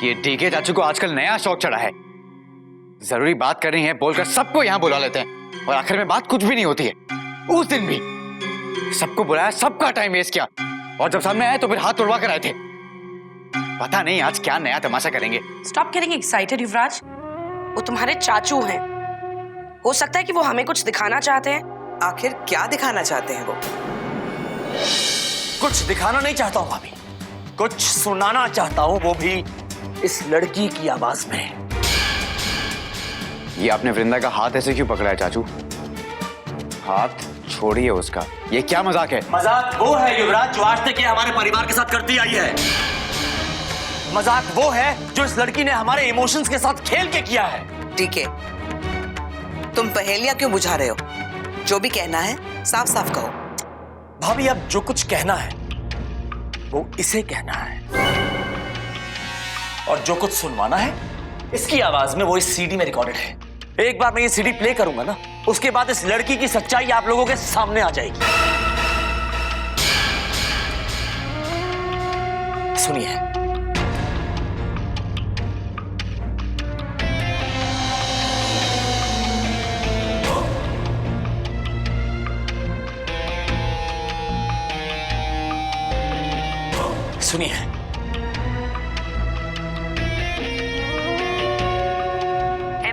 ये डीके चाचू को आजकल नया शौक चढ़ा है। जरूरी बात करनी है बोलकर सबको यहाँ बुला लेते हैं और आखिर में बात कुछ भी नहीं होती है। उस दिन भी सबको बुलाया, सबका टाइम वेस्ट किया और जब सामने आए तो फिर हाथ तोड़वा कर आए थे। पता नहीं आज क्या नया तमाशा करेंगे। स्टॉप गेटिंग एक्साइटेड युवराज। वो तुम्हारे चाचू हैं। हो सकता है कि वो हमें कुछ दिखाना चाहते हैं। आखिर क्या दिखाना चाहते हैं वो? कुछ दिखाना नहीं चाहता हूँ भाभी, कुछ सुनाना चाहता हूँ, वो भी इस लड़की की आवाज में। ये आपने वृंदा का हाथ ऐसे क्यों पकड़ा है चाचू? हाथ छोड़िए उसका। ये क्या मजाक है? मजाक वो है युवराज जो आज तक ये हमारे परिवार के साथ करती आई है। मजाक वो है जो इस लड़की ने हमारे इमोशंस के साथ खेल के किया है। ठीक है, तुम पहेलियां क्यों बुझा रहे हो? जो भी कहना है साफ साफ कहो। भाभी अब जो कुछ कहना है वो इसे कहना है और जो कुछ सुनवाना है इसकी आवाज में वो इस सीडी में रिकॉर्डेड है। एक बार मैं ये सीडी प्ले करूंगा ना, उसके बाद इस लड़की की सच्चाई आप लोगों के सामने आ जाएगी। सुनिए। सुनिए।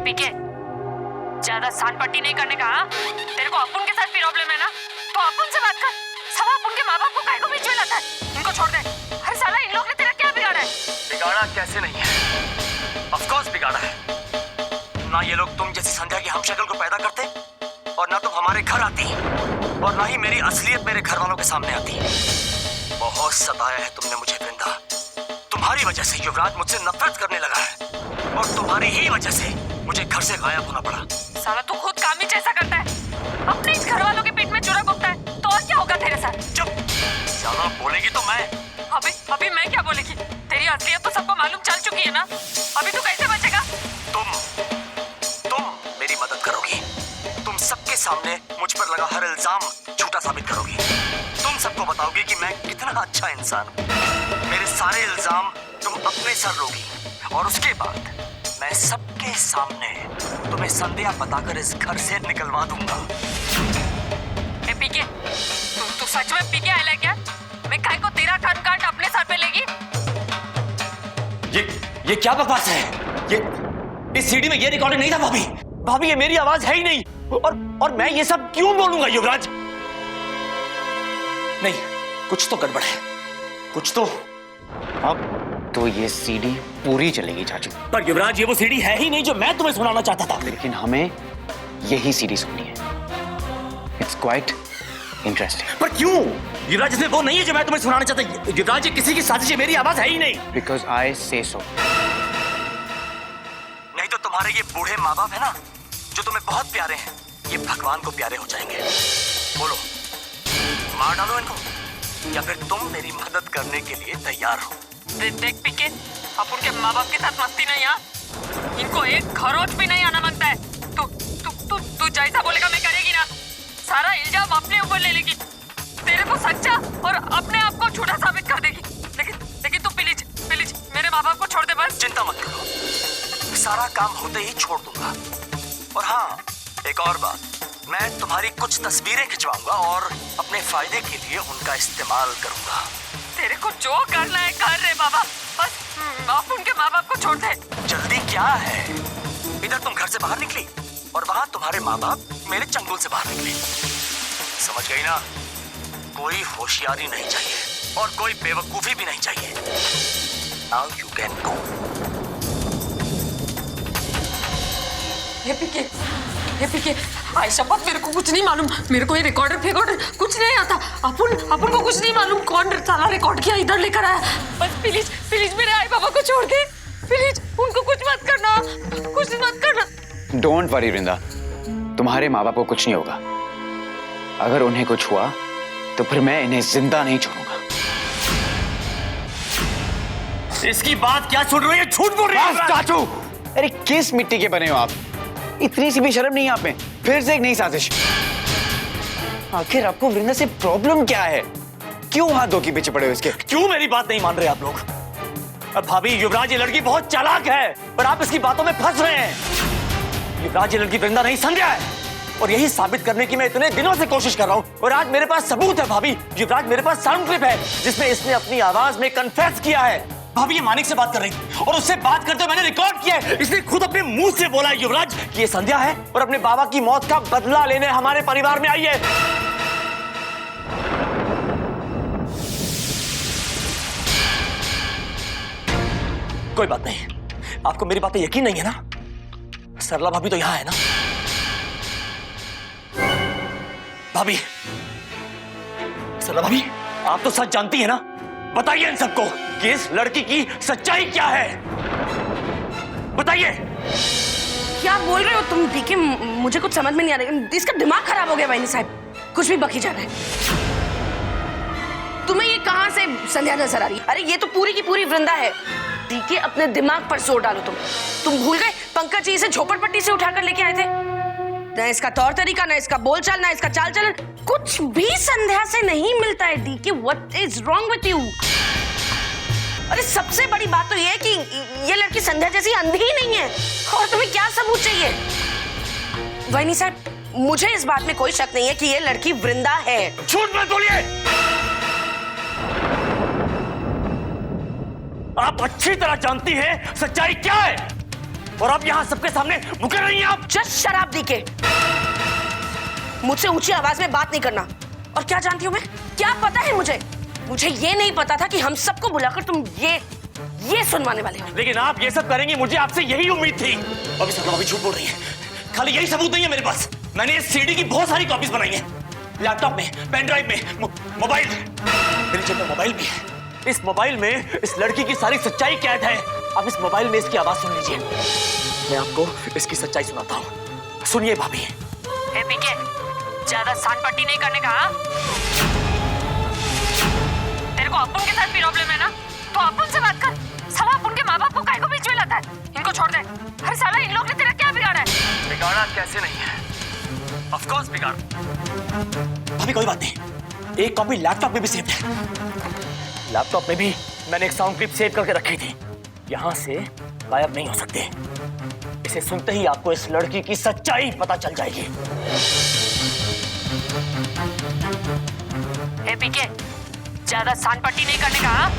पीके, ज्यादा सांड-पट्टी नहीं करने का। तेरे को अपुन के साथ प्रॉब्लम है ना, तो अपुन से बात कर। सब अपुन के माँ बाप को काहे को बीच में लाता है? इनको छोड़ दे। हर साला इन लोग ने तेरा क्या बिगाड़ा है? बिगाड़ा कैसे नहीं है? ऑफ कोर्स बिगाड़ा है। ना ये लोग तुम जैसी संध्या की हमशक्ल को पैदा करते और ना तुम हमारे घर आती और ना ही मेरी असलियत मेरे घर वालों के सामने आती। बहुत सताया है तुमने मुझे वृंदा। तुम्हारी वजह से युवराज मुझसे नफरत करने लगा है और तुम्हारी ही वजह से मुझे घर से गायब होना पड़ा। साला तू खुद काम ही जैसा करता है, अपने इस घर वालों के पीठ में चुरा भोगता है, तो और क्या होगा तेरे साथ? चुप। ज्यादा बोलेगी तो मैं। अभी मैं क्या बोलेगी? तेरी असलियत तो सबको मालूम चल चुकी है ना। अभी तू कैसे बचेगा? तुम मेरी मदद करोगी। तुम सबके सामने मुझ पर लगा हर इल्जाम झूठा साबित करोगी। तुम सबको बताओगी कि मैं कितना अच्छा इंसान हूँ। मेरे सारे इल्जाम तुम अपने सर लोगी और उसके बाद मैं सबके सामने तुम्हें संदेह बताकर इस घर से निकलवा दूंगा। पीके, तू सच में पीके आया है क्या? मैं काहे को तेरा काट अपने सर पे लेगी? ये क्या बकवास है? ये इस सीडी में ये रिकॉर्डिंग नहीं था भाभी। भाभी ये मेरी आवाज है ही नहीं और मैं ये सब क्यों बोलूंगा युवराज? नहीं, कुछ तो गड़बड़ है, कुछ तो। अब तो ये सीडी पूरी चलेगी चाचू। पर युवराज ये वो सीडी है ही नहीं जो मैं तुम्हें सुनाना चाहता था। लेकिन हमें यही सीडी सुननी है। It's quite interesting. पर क्यों युवराज? इसमें वो नहीं है जो मैं तुम्हें सुनाना चाहता। युवराज ये किसी की साजिश है, मेरी आवाज है ही नहीं। बिकॉज आई से सो। नहीं तो तुम्हारे ये बूढ़े माँ बाप है ना, जो तुम्हें बहुत प्यारे हैं, ये भगवान को प्यारे हो जाएंगे। बोलो, मार डालो इनको या फिर तुम मेरी मदद करने के लिए तैयार हो? देख पीके, अपुन के माँ बाप के साथ मस्ती नहीं। यहाँ इनको एक खरोच भी नहीं आना मांगता है। तू जैसा बोलेगा मैं करेगी ना। सारा इल्जाम अपने ऊपर ले लेगी, तेरे को सच्चा और अपने आप को झूठा साबित कर देगी। लेकिन तू प्लीज मेरे माँ बाप को छोड़ दे बस। चिंता मत करो, सारा काम होते ही छोड़ दूंगा। और हाँ, एक और बात, मैं तुम्हारी कुछ तस्वीरें खिंचवाऊंगा और अपने फायदे के लिए उनका इस्तेमाल करूंगा। तेरे को जो करना है कर रे बाबा, बस आप उनके माँ बाप को छोड़ दे। जल्दी क्या है? इधर तुम घर से बाहर निकली और वहां तुम्हारे माँ बाप मेरे चंगुल से बाहर निकले। समझ गई ना? कोई होशियारी नहीं चाहिए और कोई बेवकूफी भी नहीं चाहिए। Now you can go. Hey PK, I शपथ मेरे को कुछ नहीं मालूम। मेरे को ये रिकॉर्डर कुछ नहीं आता। अपुन को कुछ नहीं मालूम कौन साला रिकॉर्ड किया इधर लेकर आया। बस प्लीज मेरे आई बाबा को छोड़ दे। प्लीज उनको कुछ मत करना, कुछ मत करना। डोंट वरी वृंदा, तुम्हारे माँ बाप को कुछ नहीं होगा। अगर उन्हें कुछ हुआ तो फिर मैं इन्हें जिंदा नहीं छोड़ूंगा। इसकी बात क्या सुन रही है? झूठ बोल रही है चाचू। अरे किस मिट्टी के बने हो आप? इतनी सी भी शर्म नहीं आप में? फिर से एक नई साजिश। आखिर आपको वृंदा से प्रॉब्लम क्या है? क्यों हाथ धो के पीछे पड़े हो इसके? क्यों मेरी बात नहीं मान रहे आप लोग? अब भाभी, युवराज ये लड़की बहुत चालाक है पर आप इसकी बातों में फंस रहे हैं। युवराज ये लड़की वृंदा नहीं, संध्या है, और यही साबित करने की मैं इतने दिनों से कोशिश कर रहा हूँ। और आज मेरे पास सबूत है भाभी। युवराज, मेरे पास साउंड क्लिप है जिसमें इसने अपनी आवाज में कन्फेस किया है। भाभी, ये मानिक से बात कर रही थी और उससे बात करते मैंने रिकॉर्ड किया है। इसने खुद अपने मुंह से बोला है युवराज कि ये संध्या है और अपने बाबा की मौत का बदला लेने हमारे परिवार में आई है। कोई बात नहीं, आपको मेरी बातें यकीन नहीं है ना? सरला भाभी तो यहां है ना? भाभी, सरला भाभी, आप तो सच जानती है ना? बताइए इन सबको कि इस लड़की की सच्चाई क्या है। बताइए। क्या बोल रहे हो तुम डीके? मुझे कुछ समझ में नहीं आ रहा। इसका दिमाग खराब हो गया वाहिनी साहब, कुछ भी बकी जा रहा है। तुम्हें ये कहां से संध्या नजर आ रही है? अरे ये तो पूरी की पूरी वृंदा है। डीके, अपने दिमाग पर जोर डालो। तुम भूल गए पंकज जी इसे झोपड़पट्टी से उठाकर लेके आए थे? ना इसका तौर तरीका, ना इसका बोलचाल, ना इसका चाल चलन, कुछ भी संध्या से नहीं मिलता है। DK, what is wrong with you? अरे सबसे बड़ी बात तो ये है कि ये लड़की संध्या जैसी अंधी ही नहीं है। और तुम्हें क्या सबूत चाहिए? वाहिनी साहब, मुझे इस बात में कोई शक नहीं है कि ये लड़की वृंदा है। झूठ मत बोलिए। आप अच्छी तरह जानती हैं सच्चाई क्या है और आप यहां सबके सामने मुकर रही हैं। आप जस्ट शराब डीके, मुझसे ऊंची आवाज में बात नहीं करना। और क्या जानती हूँ मैं? क्या पता है मुझे? मुझे ये नहीं पता था कि हम सबको बुलाकर तुम ये सुनवाने वाले हो। लेकिन आप ये सब करेंगी, मुझे आपसे यही उम्मीद थी। अभी सरला भाभी झूठ बोल रही है। खाली यही सबूत नहीं है मेरे पास। मैंने इस सीडी की बहुत सारी कॉपीज बनाई हैं, लैपटॉप में, पेन ड्राइव में, मोबाइल, मेरी जेब में मोबाइल भी है। इस मोबाइल में इस लड़की की सारी सच्चाई कैद है। आप इस मोबाइल में इसकी आवाज सुन लीजिए। मैं आपको इसकी सच्चाई सुनाता हूँ। सुनिए भाभी। ए पीके, ज्यादा सांड-पट्टी नहीं करने का। तेरे को अपुन के साथ भी प्रॉब्लम है ना, तो अपुन से बात कर। साला अपुन के माँ बाप को काहे को बीच में लाता है? इनको छोड़ दे। अरे साला, इन लोग ने तेरा क्या बिगाड़ा है? बिगाड़ा कैसे नहीं है? ऑफ कोर्स बिगाड़ा। भाभी कोई बात नहीं, एक कॉपी लैपटॉप में भी सेव है। लैपटॉप में भी मैंने एक साउंड क्लिप सेव करके रखी थी। यहां से गायब नहीं हो सकते। इसे सुनते ही आपको इस लड़की की सच्चाई पता चल जाएगी। ए पीके, ज्यादा सांड-पट्टी नहीं करने का।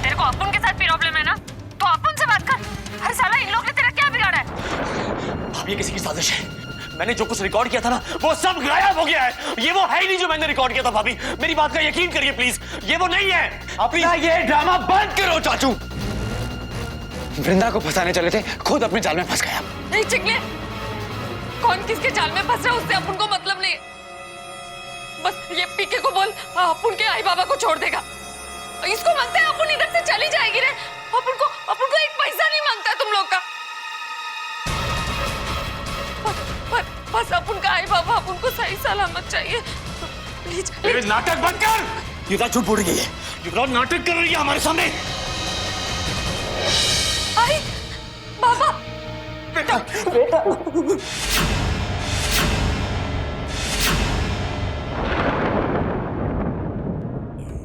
तेरे को अपुन के साथ भी प्रॉब्लम है ना, तो अपुन से बात कर। अरे साला, इन लोग ने तेरा क्या बिगाड़ा है? भाभी, ये किसी की साजिश है। मैंने जो कुछ रिकॉर्ड किया था ना, वो सब गायब हो गया है। ये वो है ही नहीं जो मैंने रिकॉर्ड किया था। भाभी, मेरी बात का यकीन करिए प्लीज, ये वो नहीं है। अपना ये ड्रामा बंद करो चाचू। वृंदा को फंसाने चले थे, खुद अपने जाल में फंस गया। नहीं चिकले, कौन किसके जाल में फंस रहा है उससे अपन को मतलब नहीं। बस ये पीके को बोल अपन के आई बाबा को छोड़ देगा। इसको मांगते हैं अपन इधर से चली जाएगी रे। अपन को एक पैसा नहीं मांगता तुम लोग का। बस अपन का आई बाबा अपन को सही सलामत चाहिए। प्लीज नाटक बंद कर। युवराज झूठ बोल रही है। युवराज नाटक कर रही है हमारे सामने। आई बाबा, बेटा, बेटा।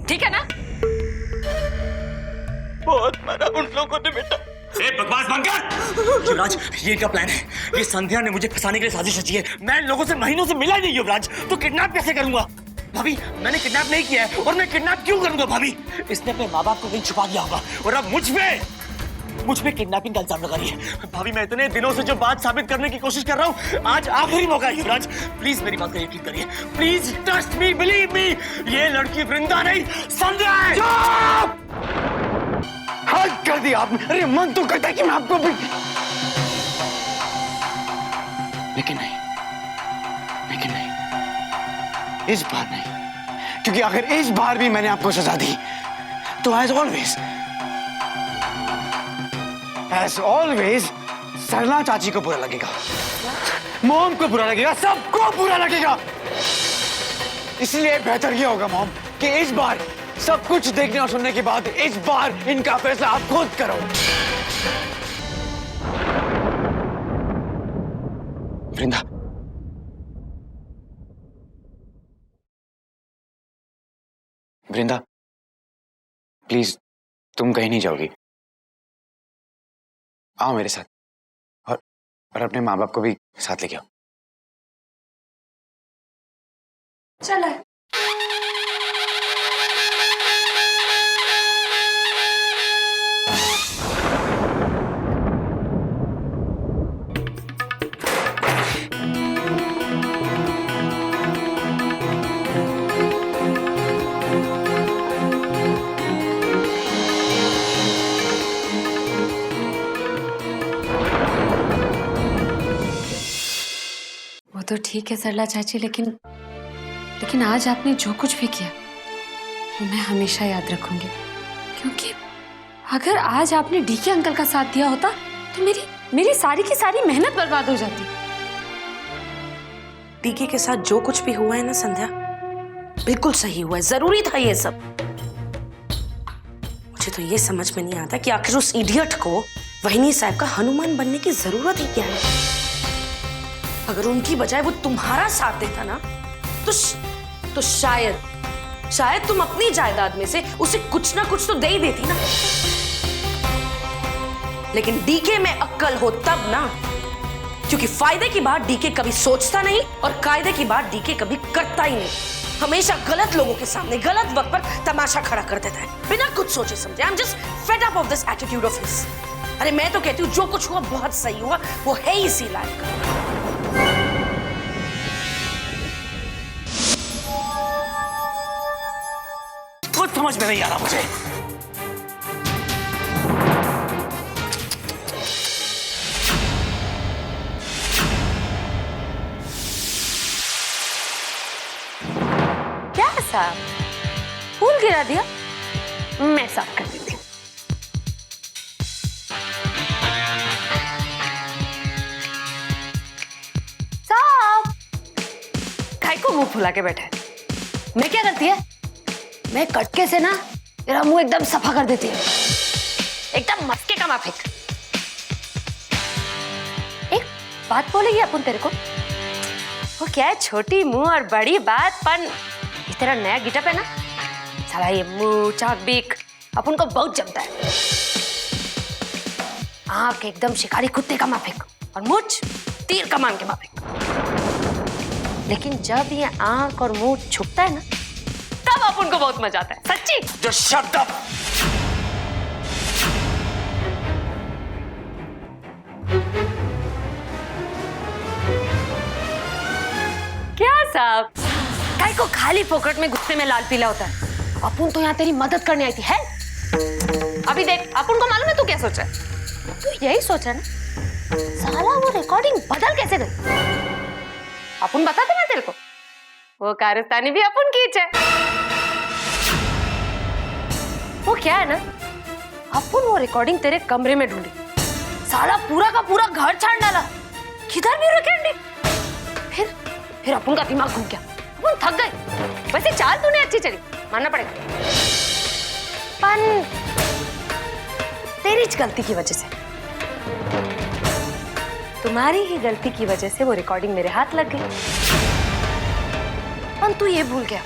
ठीक है ना? बहुत मारा उन लोगों ने बेटा। बकवास बंद कर। युवराज, ये क्या प्लान है? ये संध्या ने मुझे फंसाने के लिए साजिश रची है। मैं इन लोगों से महीनों से मिला ही नहीं युवराज, तो किडनैप कैसे करूंगा? भाभी, मैंने किडनैप नहीं किया है और मैं किडनैप क्यों करूंगा? भाभी, इसने अपने माँ बाप को कहीं छुपा दिया होगा और अब मुझ पे किडनैपिंग का इल्जाम लगा रही है। भाभी, मैं इतने दिनों से जो बात साबित करने की कोशिश कर रहा हूँ, आज आखिरी मौका है युवराज। प्लीज मेरी बात का यकीन करिए। Please trust me, believe me. ये लड़की वृंदा नहीं, संध्या है। हद कर दिया आपने। अरे मन तो करता है कि मैं आपको भी, लेकिन नहीं, इस बार नहीं। क्योंकि अगर इस बार भी मैंने आपको सजा दी तो एज ऑलवेज सरला चाची को बुरा लगेगा, मॉम को बुरा लगेगा, सबको बुरा लगेगा। इसलिए बेहतर ये होगा मॉम कि इस बार सब कुछ देखने और सुनने के बाद इस बार इनका फैसला आप खुद करो। वृंदा, प्लीज तुम कहीं नहीं जाओगी, आओ मेरे साथ और अपने माँ बाप को भी साथ लेके आओ। चल है। वो तो ठीक है सरला चाची, लेकिन आज आपने जो कुछ भी किया वो मैं हमेशा याद रखूंगी, क्योंकि अगर आज आपने डीके अंकल का साथ दिया होता तो मेरी सारी की सारी मेहनत बर्बाद हो जाती। डीके के साथ जो कुछ भी हुआ है ना संध्या, बिल्कुल सही हुआ है, जरूरी था ये सब। मुझे तो ये समझ में नहीं आता कि आखिर उस इडियट को वहिनी साहब का हनुमान बनने की जरूरत ही क्या है। अगर उनकी बजाय वो तुम्हारा साथ देता ना तो शायद तुम अपनी जायदाद में से उसे कुछ ना कुछ तो दे ही देती ना। लेकिन डीके में अक्ल हो तब ना, क्योंकि फायदे की बात डीके कभी सोचता नहीं और कायदे की बात डीके कभी करता ही नहीं। हमेशा गलत लोगों के सामने गलत वक्त पर तमाशा खड़ा कर देता है बिना कुछ सोचे समझे। I am just fed up of this attitude of his. अरे मैं तो कहती हूँ जो कुछ हुआ बहुत सही हुआ, वो है इसी लायक। कुछ समझ में नहीं आ रहा मुझे। क्या साहब, फूल गिरा दिया? मैं साफ कर देती हूँ। साहब, काय को मुंह फुला के बैठे? मैं क्या करती है? मैं कटके से ना तेरा मुंह एकदम सफा कर देती है, एकदम मस्के का माफिक। एक बात बोलेगी अपन तेरे को? वो क्या है, छोटी मुंह और बड़ी बात, पर ये तेरा नया गिटअप है ना, साला ये मुंह चाक बीक अपन को बहुत जमता है। आंख एकदम शिकारी कुत्ते का माफिक और मुझ तीर कमान के माफिक। लेकिन जब ये आंख और मुंह छुपता है ना, तब अपन को बहुत मजा आता है, सच्ची। Just shut up! क्या साहब, काय को खाली फोकट में गुस्से में लाल पीला होता है? अपन तो यहाँ तेरी मदद करने आई थी है। अभी देख, अपन को मालूम है तू क्या सोचा है? तू यही सोचा ना, साला वो रिकॉर्डिंग बदल कैसे गई? अपन बताते ना तेरे को, वो कारस्तानी भी अपन की है। वो क्या है ना, अपन वो रिकॉर्डिंग तेरे कमरे में ढूंढी, साला पूरा का पूरा घर छान डाला, किधर भी रखे। फिर अपन का दिमाग घूम गया, अपन थक गए। वैसे चाल तूने अच्छी चली, मानना पड़ेगा, पर तेरी गलती की वजह से, तुम्हारी ही गलती की वजह से वो रिकॉर्डिंग मेरे हाथ लग गई। पर तू ये भूल गया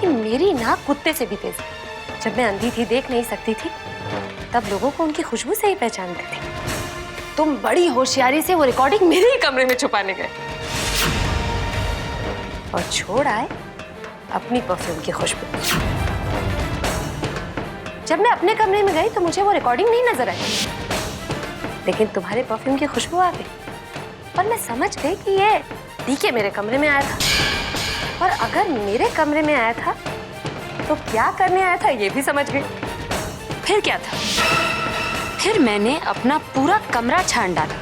कि मेरी नाक कुत्ते से भी तेज है। जब मैं अंधी थी, देख नहीं सकती थी, तब लोगों को उनकी खुशबू से ही पहचानती थी। तुम बड़ी होशियारी से वो रिकॉर्डिंग मेरे ही कमरे में छुपाने गए और छोड़ आए अपनी परफ्यूम की खुशबू। जब मैं अपने कमरे में गई तो मुझे वो रिकॉर्डिंग नहीं नजर आई, लेकिन तुम्हारे परफ्यूम की खुशबू आ गई। पर मैं समझ गई कि ये डीके मेरे कमरे में आया था, और अगर मेरे कमरे में आया था तो क्या करने आया था ये भी समझ गई। फिर क्या था? फिर मैंने अपना पूरा कमरा छान डाला।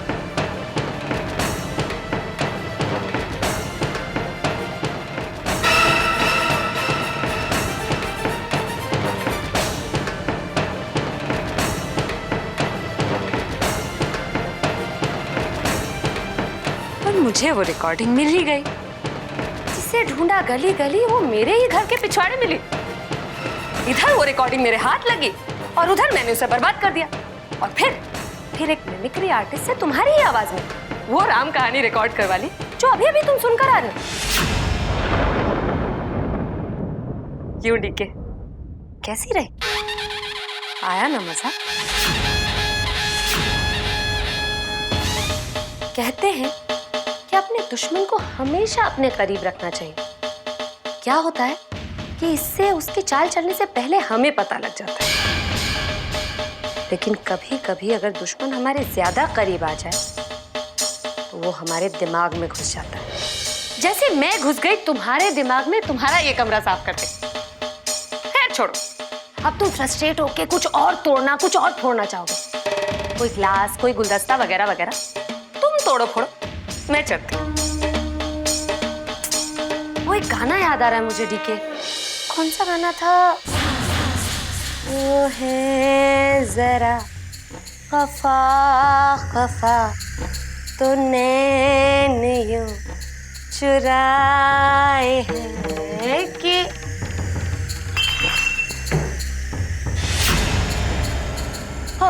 और मुझे वो रिकॉर्डिंग मिल ही गई। जिसे ढूंढा गली गली, वो मेरे ही घर के पिछवाड़े मिली। इधर वो रिकॉर्डिंग मेरे हाथ लगी और उधर मैंने उसे बर्बाद कर दिया। और फिर एक मिमिक्री आर्टिस्ट से तुम्हारी ही आवाज में वो राम कहानी रिकॉर्ड करवा ली, जो अभी अभी तुम सुनकर आ रहे हो। क्यों डीके, कैसी रही? आया ना मजा? कहते हैं कि अपने दुश्मन को हमेशा अपने करीब रखना चाहिए। क्या होता है कि इससे उसकी चाल चलने से पहले हमें पता लग जाता है। लेकिन कभी कभी अगर दुश्मन हमारे ज्यादा करीब आ जाए तो वो हमारे दिमाग में घुस जाता है, जैसे मैं घुस गई तुम्हारे दिमाग में तुम्हारा ये कमरा साफ करते। खैर छोड़ो, अब तुम फ्रस्ट्रेट होके कुछ और तोड़ना, कुछ और फोड़ना चाहोगे। कोई ग्लास, कोई गुलदस्ता वगैरह वगैरह, तुम तोड़ो फोड़ो, मैं चलती हूँ। वो एक गाना याद आ रहा है मुझे डीके। कौन सा गाना था? वो है जरा खफा खफा तो नैन यूं चुराए हैं कि हो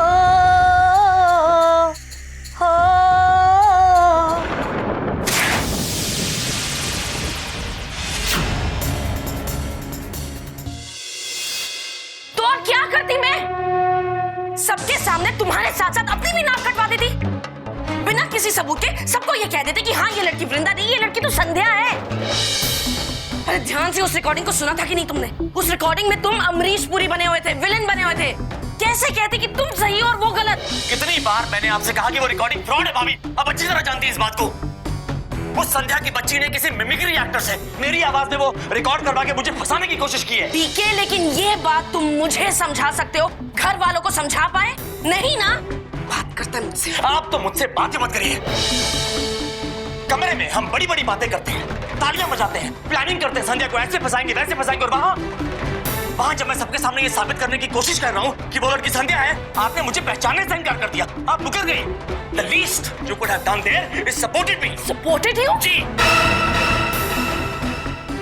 तो और क्या करती मैं? सबके सामने तुम्हारे साथ साथ अपनी भी नाक कटवा देती, बिना किसी सबूत के सबको ये कह देते कि हाँ ये लड़की वृंदा नहीं, ये लड़की तो संध्या है। अरे ध्यान से उस रिकॉर्डिंग को सुना था कि नहीं तुमने? उस रिकॉर्डिंग में तुम अमरीश पुरी बने हुए थे, विलेन बने हुए थे। कैसे कहते कि तुम सही और वो गलत? कितनी बार मैंने आपसे कहा कि वो रिकॉर्डिंग फ्रॉड है भाभी, अब अच्छी तरह जानती है इस बात को। उस संध्या की बच्ची ने किसी मिमिक्री एक्टर से मेरी आवाज में वो रिकॉर्ड करवा के मुझे फंसाने की कोशिश की है। डीके, लेकिन ये बात तुम मुझे समझा सकते हो, घर वालों को समझा पाए नहीं ना? बात करता है मुझसे। आप तो मुझसे बात मत करिए। कमरे में हम बड़ी बड़ी बातें करते हैं, तालियां बजाते हैं, प्लानिंग करते हैं, संध्या को ऐसे फंसाएंगे वैसे फंसाएंगे, और वहां जब मैं सबके सामने ये साबित करने की कोशिश कर रहा हूँ कि वो लड़की संध्या है, आपने मुझे पहचानने से इनकार कर दिया। आप मुकर गई। The least you could have done there is supported me. Supported you? जी।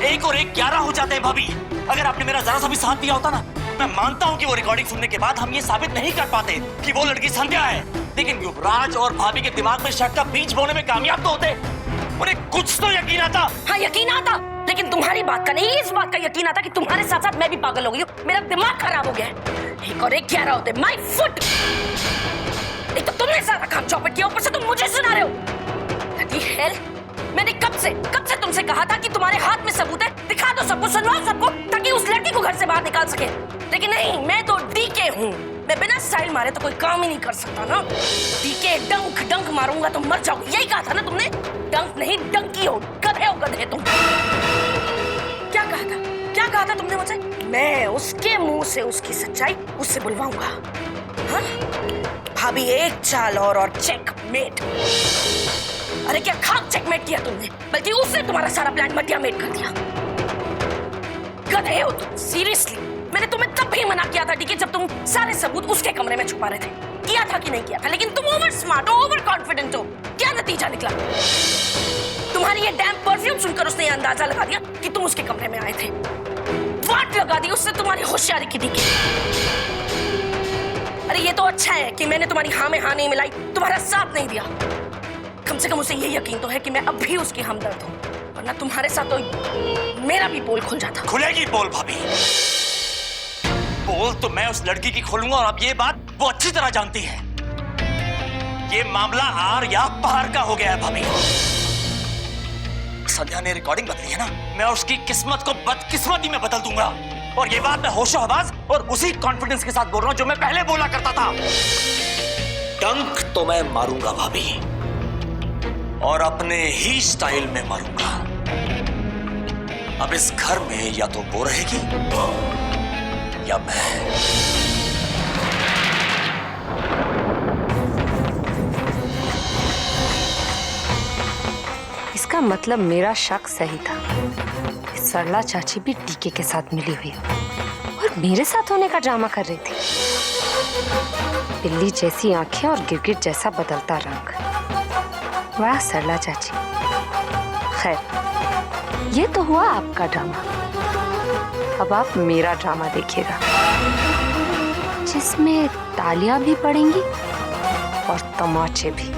1 और 1 11 हो जाते हैं भाभी। अगर आपने मेरा जरा सा भी साथ दिया होता ना, मैं मानता हूँ कि वो रिकॉर्डिंग सुनने के बाद हम ये साबित नहीं कर पाते कि वो लड़की संध्या है। लेकिन युवराज और भाभी के दिमाग में शक का बीज बोने में कामयाब तो होते। उन्हें कुछ तो यकीन आता। हाँ यकीन आता, लेकिन तुम्हारी बात का नहीं, इस बात का यकीन आता कि तुम्हारे साथ साथ मैं भी पागल हो गई हूँ, मेरा दिमाग खराब हो गया है। 1 और 1 11 होते। My foot. एक तो तुमने सारा काम चौपट किया, ऊपर से तुम मुझे सुना रहे हो। Bloody hell! मैंने कब से तुमसे कहा था कि तुम्हारे हाथ में सबूत है, दिखा दो सबको, सुनवाओ सबको, ताकि उस लड़की को घर से बाहर निकाल सके। लेकिन नहीं, मैं तो डीके हूँ, मैं बिना स्टाइल मारे तो कोई काम ही नहीं कर सकता ना। डीके, डंक डंक मारूंगा तो मर जाओगे, यही कहा था ना तुमने? डंक नहीं डंकी हो, गधे तुम। क्या कहा था तुमने मुझे? मैं उसके मुंह से उसकी सच्चाई उससे बुलवाऊंगा। हाँ? भाभी एक चाल और चेकमेट। अरे क्या खाक चेकमेट किया तुमने, बल्कि उसने तुम्हारा सारा प्लान मटियामेट कर दिया। गधे हो तुम, सीरियसली। मैंने तुम्हें तब भी मना किया था डीके, जब तुम सारे सबूत उसके कमरे में छुपा रहे थे। किया था कि नहीं किया था? लेकिन तुम ओवर स्मार्ट हो, ओवर कॉन्फिडेंट हो। क्या नतीजा निकला? तुम्हारी ये डैम परफ्यूम सुनकर उसने अंदाजा लगा दिया कि तुम उसके कमरे में आए थे। वाट लगा दी उससे तुम्हारी होशियारी की डीके। अरे ये तो अच्छा है कि मैंने तुम्हारी हाँ में हाँ नहीं मिलाई, तुम्हारा साथ नहीं दिया। कम से कम उसे ये यकीन तो है कि मैं अब भी उसकी हमदर्द हूँ, वरना तुम्हारे साथ तो मेरा भी पोल खुल जाता। खुलेगी पोल भाभी, पोल तो मैं उस लड़की की खोलूंगा, और अब ये बात वो अच्छी तरह जानती है। ये मामला आर या पार का हो गया है भाभी। संध्या ने रिकॉर्डिंग बदली है ना, मैं उसकी किस्मत को बदकिस्मती में बदल दूंगा। और ये बात मैं होशो हवास और उसी कॉन्फिडेंस के साथ बोल रहा हूं जो मैं पहले बोला करता था। डंक तो मैं मारूंगा भाभी, और अपने ही स्टाइल में मारूंगा। अब इस घर में या तो वो रहेगी या मैं। इसका मतलब मेरा शक सही था। सरला चाची भी डीके के साथ मिली हुई और मेरे साथ होने का ड्रामा कर रही थी। बिल्ली जैसी आंखें और गिरगिट जैसा बदलता रंग। वाह सरला चाची। खैर, ये तो हुआ आपका ड्रामा, अब आप मेरा ड्रामा देखिएगा, जिसमें तालियां भी पड़ेंगी और तमाचे भी।